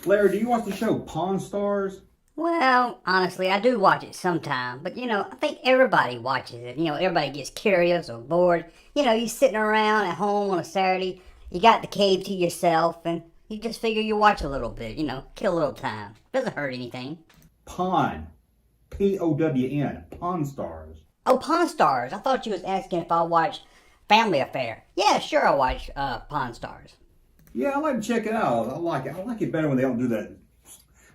Larry, do you watch the show Pawn Stars? Well, honestly, I do watch it sometime, but I think everybody watches it. Everybody gets curious or bored. You sitting around at home on a Saturday, you got the cave to yourself, and you just figure you watch a little bit, kill a little time. Doesn't hurt anything. Pawn. P-O-W-N. Pawn Stars. Oh, Pawn Stars. I thought you was asking if I watched Family Affair. Yeah, sure I watch Pawn Stars. Yeah, I like to check it out. I like it. I like it better when they don't do that.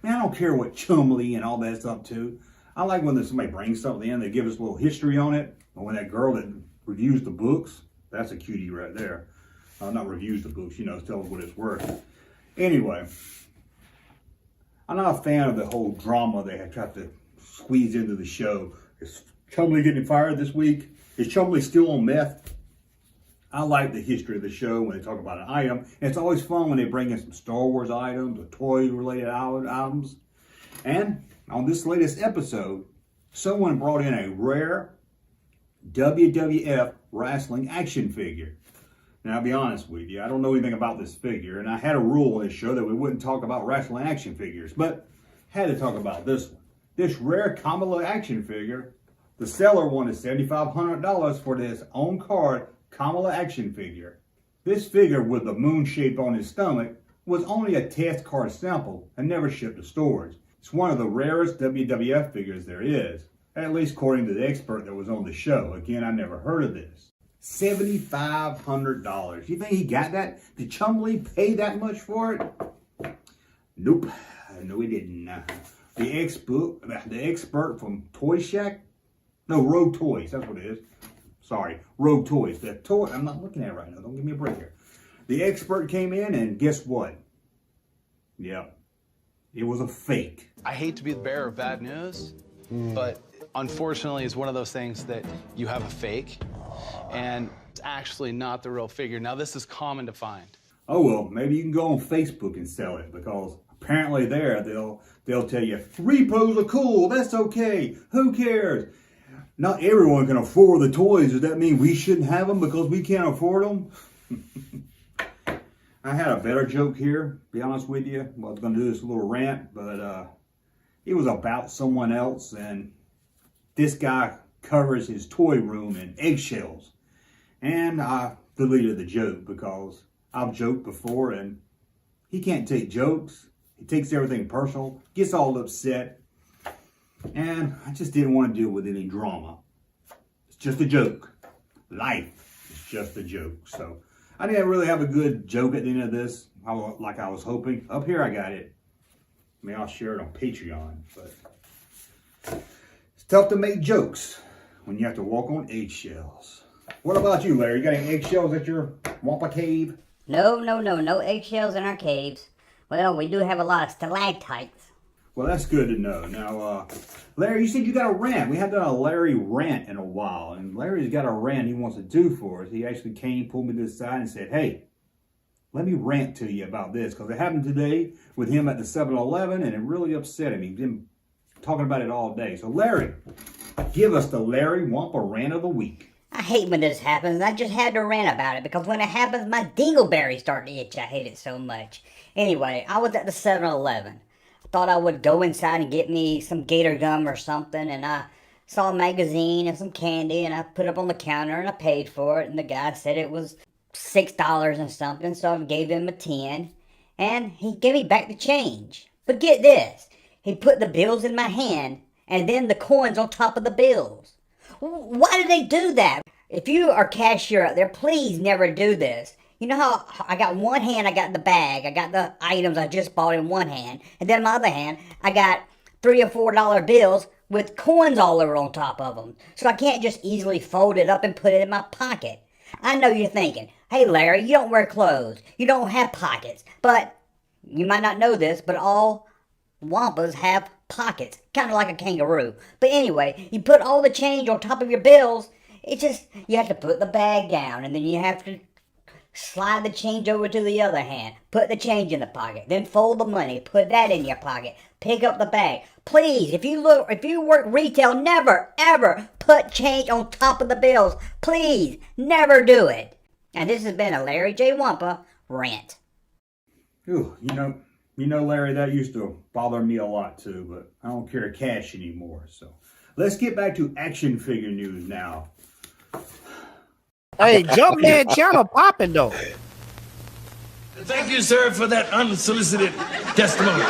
Man, I don't care what Chumley and all that's up to. I like when somebody brings something in, they give us a little history on it. Or when that girl that reviews the books, that's a cutie right there. Not reviews the books, tells what it's worth. Anyway, I'm not a fan of the whole drama they have tried to squeeze into the show. Is Chumley getting fired this week? Is Chumley still on meth? I like the history of the show when they talk about an item. And it's always fun when they bring in some Star Wars items or toy-related items. And on this latest episode, someone brought in a rare WWF wrestling action figure. Now, I'll be honest with you, I don't know anything about this figure, and I had a rule on this show that we wouldn't talk about wrestling action figures, but had to talk about this one. This rare Kamala action figure, the seller wanted $7,500 for this on-card Kamala action figure. This figure with the moon shape on his stomach was only a test card sample and never shipped to stores. It's one of the rarest WWF figures there is, at least according to the expert that was on the show. Again, I never heard of this. $7,500. You think he got that? Did Chumley pay that much for it? Nope. No, he didn't. The expert from Toy Shack? No, Rogue Toys. That's what it is. Sorry, Rogue Toys. The toy, I'm not looking at it right now. Don't give me a break here. The expert came in and guess what? Yep. It was a fake. I hate to be the bearer of bad news, but unfortunately it's one of those things that you have a fake and it's actually not the real figure. Now this is common to find. Oh well, maybe you can go on Facebook and sell it because apparently there they'll tell you repos are cool, that's okay, who cares? Not everyone can afford the toys. Does that mean we shouldn't have them because we can't afford them? I had a better joke here, be honest with you. Well, I was going to do this little rant, but it was about someone else, and this guy covers his toy room in eggshells. And I deleted the joke because I've joked before, and he can't take jokes. He takes everything personal, gets all upset. And I just didn't want to deal with any drama. It's just a joke. Life is just a joke. So I didn't really have a good joke at the end of this, like I was hoping. Up here I got it. Maybe I'll share it on Patreon. But it's tough to make jokes when you have to walk on eggshells. What about you, Larry? You got any eggshells at your Wampa cave? No eggshells in our caves. Well, we do have a lot of stalactites. Well, that's good to know. Now, Larry, you said you got a rant. We haven't done a Larry rant in a while, and Larry's got a rant he wants to do for us. He actually came, pulled me to the side, and said, hey, let me rant to you about this, because it happened today with him at the 7-Eleven, and it really upset him. He's been talking about it all day. So, Larry, give us the Larry Wampa rant of the week. I hate when this happens. I just had to rant about it because when it happens, my dingleberries start to itch. I hate it so much. Anyway, I was at the 7-Eleven. Thought I would go inside and get me some gator gum or something, and I saw a magazine and some candy, and I put it up on the counter and I paid for it, and the guy said it was $6 and something, so I gave him a 10, and he gave me back the change. But get this, he put the bills in my hand and then the coins on top of the bills. Why do they do that? If you are a cashier out there, please never do this. You know how I got one hand, I got the bag, I got the items I just bought in one hand, and then my other hand, I got $3 or $4 bills with coins all over on top of them. So I can't just easily fold it up and put it in my pocket. I know you're thinking, hey Larry, you don't wear clothes, you don't have pockets, but you might not know this, but all Wampas have pockets, kind of like a kangaroo. But anyway, you put all the change on top of your bills, it's just, you have to put the bag down, and then you have to slide the change over to the other hand. Put the change in the pocket. Then fold the money. Put that in your pocket. Pick up the bag. Please, if you work retail, never, ever put change on top of the bills. Please, never do it. And this has been a Larry J. Wampa rant. Ooh, You know, Larry, that used to bother me a lot too, but I don't carry cash anymore. So let's get back to action figure news now. Hey, Junkman channel popping though. Thank you, sir, for that unsolicited testimony.